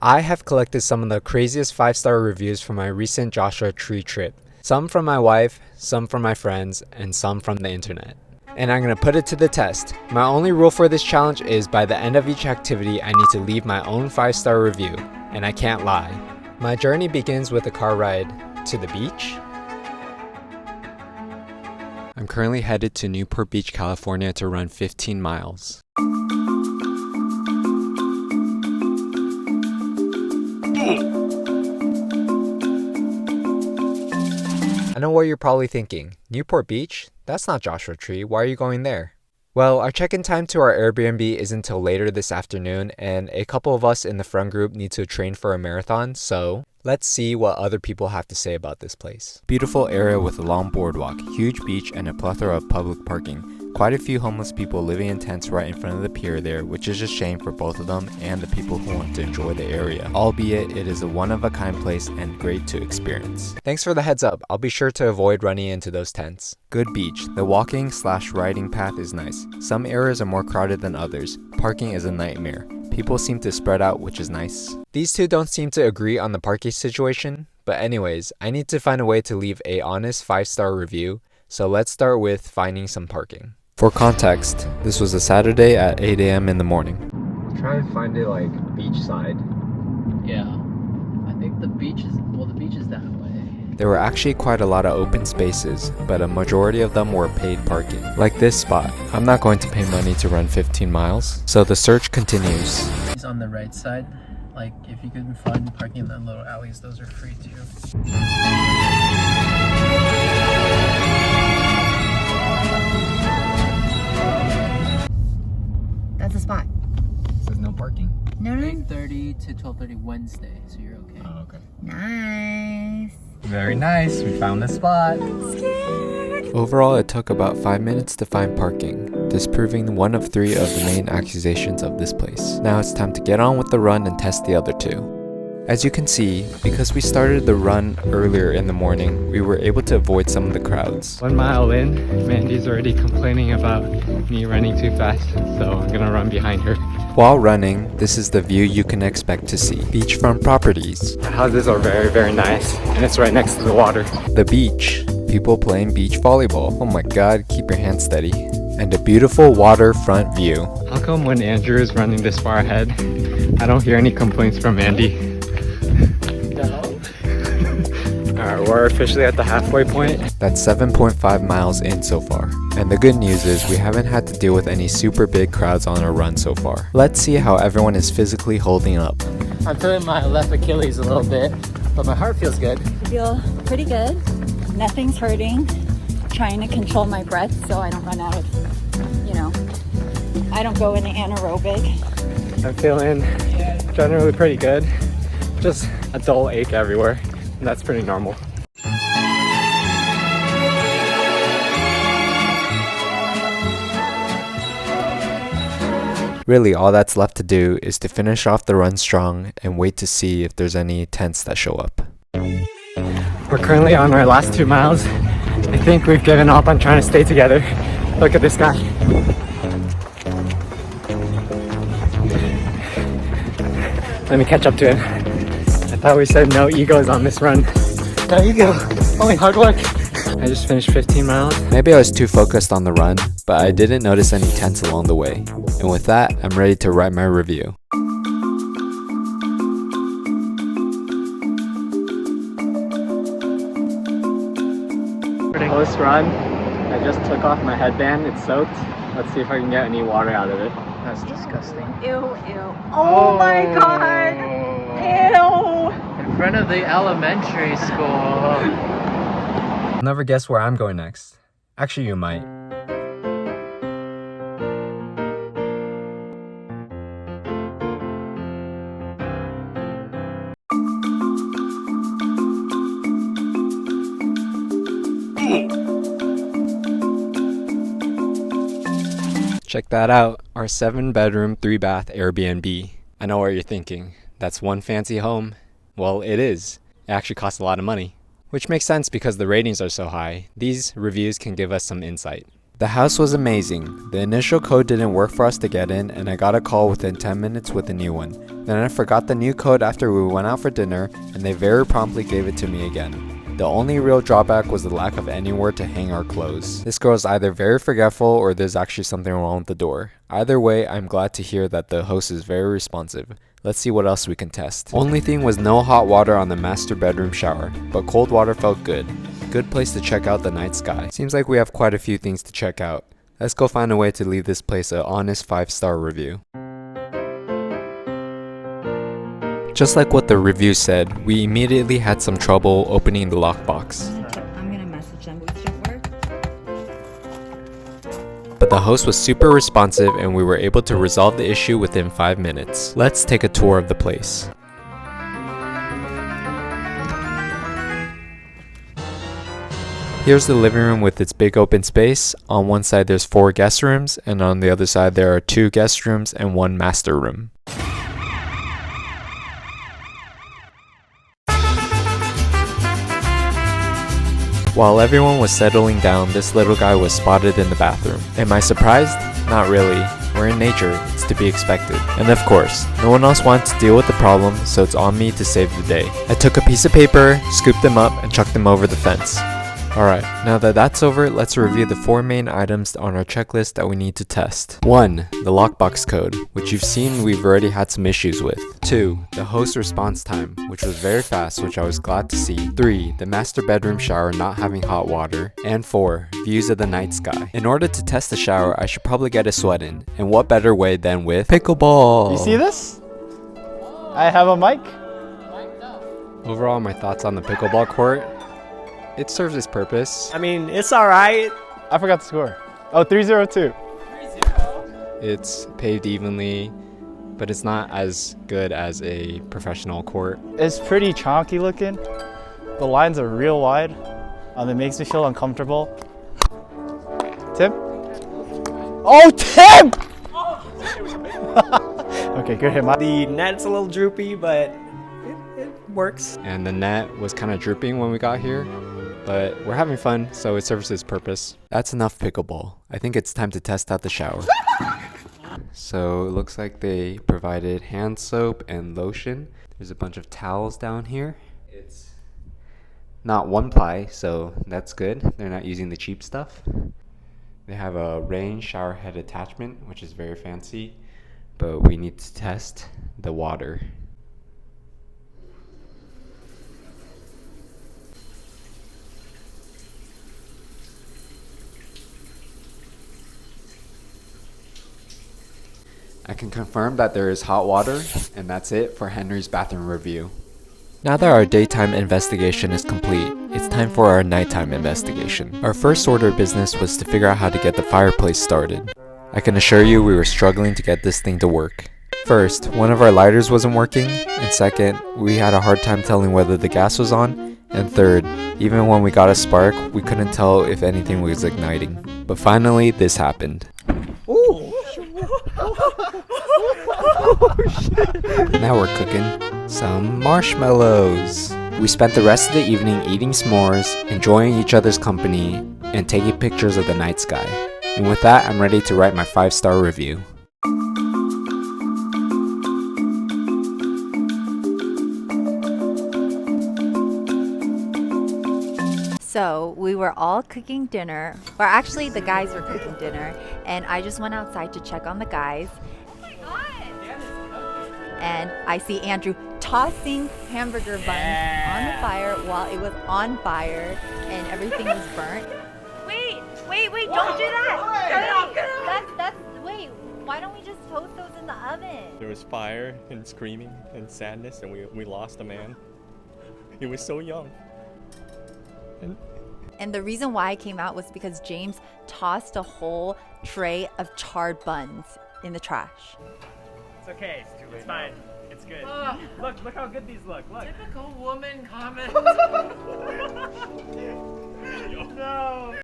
I have collected some of the craziest 5-star reviews from my recent Joshua Tree trip. Some from my wife, some from my friends, and some from the internet. And I'm going to put it to the test. My only rule for this challenge is by the end of each activity, I need to leave my own 5-star review. And I can't lie. My journey begins with a car ride to the beach. I'm currently headed to Newport Beach, California to run 15 miles. I know what you're probably thinking. Newport Beach? That's not Joshua Tree. Why are you going there? Well, our check-in time to our Airbnb is until later this afternoon, and a couple of us in the front group need to train for a marathon, so let's see what other people have to say about this place. Beautiful area with a long boardwalk, huge beach, and a plethora of public parking. Quite a few homeless people living in tents right in front of the pier there, which is a shame for both of them and the people who want to enjoy the area. Albeit, it is a one-of-a-kind place and great to experience. Thanks for the heads up. I'll be sure to avoid running into those tents. Good beach. The walking/riding path is nice. Some areas are more crowded than others. Parking is a nightmare. People seem to spread out, which is nice. These two don't seem to agree on the parking situation, but anyways, I need to find a way to leave a honest 5-star review, so let's start with finding some parking. For context, this was a Saturday at 8 a.m. in the morning. Try to find it like beachside. Yeah, I think the beach is that way. There were actually quite a lot of open spaces, but a majority of them were paid parking. Like this spot. I'm not going to pay money to run 15 miles, so the search continues. He's on the right side. Like, if you can find parking in the little alleys, those are free too. That's a spot. It says no parking. No. 8:30 to 12:30 Wednesday, so you're okay. Oh, okay. Nice. Very nice. We found the spot. Scared. Overall, it took about 5 minutes to find parking, disproving one of 3 of the main accusations of this place. Now it's time to get on with the run and test the other 2. As you can see, because we started the run earlier in the morning, we were able to avoid some of the crowds. 1 mile in, Mandy's already complaining about me running too fast, so I'm gonna run behind her. While running, this is the view you can expect to see. Beachfront properties. The houses are very, very nice, and it's right next to the water. The beach. People playing beach volleyball. Oh my god, keep your hands steady. And a beautiful waterfront view. How come when Andrew is running this far ahead, I don't hear any complaints from Andy? Alright, we're officially at the halfway point. That's 7.5 miles in so far. And the good news is we haven't had to deal with any super big crowds on our run so far. Let's see how everyone is physically holding up. I'm feeling my left Achilles a little bit, but my heart feels good. I feel pretty good. Nothing's hurting. Trying to control my breath so I don't run out of, I don't go into anaerobic. I'm feeling generally pretty good. Just a dull ache everywhere. And that's pretty normal. Really, all that's left to do is to finish off the run strong and wait to see if there's any tents that show up. We're currently on our last 2 miles. I think we've given up on trying to stay together. Look at this guy. Let me catch up to him. I thought we said no egos on this run. No ego, only hard work. I just finished 15 miles. Maybe I was too focused on the run, but I didn't notice any tents along the way. And with that, I'm ready to write my review. Close run. I just took off my headband, it's soaked. Let's see if I can get any water out of it. That's disgusting. Ew. Oh my god. Ew. In front of the elementary school. You'll never guess where I'm going next. Actually, you might. Check that out, our 7-bedroom, 3-bath Airbnb. I know what you're thinking. That's one fancy home. Well, it is. It actually costs a lot of money. Which makes sense because the ratings are so high. These reviews can give us some insight. The house was amazing. The initial code didn't work for us to get in, and I got a call within 10 minutes with a new one. Then I forgot the new code after we went out for dinner, and they very promptly gave it to me again. The only real drawback was the lack of anywhere to hang our clothes. This girl is either very forgetful or there's actually something wrong with the door. Either way, I'm glad to hear that the host is very responsive. Let's see what else we can test. Only thing was no hot water on the master bedroom shower, but cold water felt good. Good place to check out the night sky. Seems like we have quite a few things to check out. Let's go find a way to leave this place an honest 5-star review. Just like what the review said, we immediately had some trouble opening the lockbox. I'm gonna message them. What's your word? But the host was super responsive and we were able to resolve the issue within 5 minutes. Let's take a tour of the place. Here's the living room with its big open space. On one side there's 4 guest rooms, and on the other side there are 2 guest rooms and 1 master room. While everyone was settling down, this little guy was spotted in the bathroom. Am I surprised? Not really. We're in nature, it's to be expected. And of course, no one else wanted to deal with the problem, so it's on me to save the day. I took a piece of paper, scooped them up, and chucked them over the fence. Alright, now that that's over, let's review the 4 main items on our checklist that we need to test. 1. The lockbox code, which you've seen we've already had some issues with. 2. The host response time, which was very fast, which I was glad to see. 3. The master bedroom shower not having hot water. And 4. Views of the night sky. In order to test the shower, I should probably get a sweat in. And what better way than with pickleball? You see this? I have a mic. Overall, my thoughts on the pickleball court. It serves its purpose. I mean, it's alright. I forgot the score. Oh, 3-0-2. It's paved evenly, but it's not as good as a professional court. It's pretty chonky looking. The lines are real wide. It makes me feel uncomfortable. Tim? Oh, Tim! Okay, good hit. The net's a little droopy, but it works. And the net was kind of drooping when we got here, but we're having fun, so it serves its purpose. That's enough pickleball. I think it's time to test out the shower. So it looks like they provided hand soap and lotion. There's a bunch of towels down here. It's not 1-ply, so that's good. They're not using the cheap stuff. They have a rain shower head attachment, which is very fancy, but we need to test the water. I can confirm that there is hot water, and that's it for Henry's bathroom review. Now that our daytime investigation is complete, it's time for our nighttime investigation. Our first order of business was to figure out how to get the fireplace started. I can assure you we were struggling to get this thing to work. First, one of our lighters wasn't working, and second, we had a hard time telling whether the gas was on, and third, even when we got a spark, we couldn't tell if anything was igniting. But finally, this happened. Now we're cooking some marshmallows. We spent the rest of the evening eating s'mores, enjoying each other's company, and taking pictures of the night sky. And with that, I'm ready to write my 5-star review. So we were all cooking dinner, or actually the guys were cooking dinner, and I just went outside to check on the guys. Oh my god! And I see Andrew tossing hamburger buns on the fire while it was on fire and everything was burnt. Wait, don't do that! Wait, why don't we just toast those in the oven? There was fire and screaming and sadness, and we lost a man. He was so young. And the reason why I came out was because James tossed a whole tray of charred buns in the trash. It's okay. It's fine. It's good. Look how good these look. Look. Typical woman comment. No.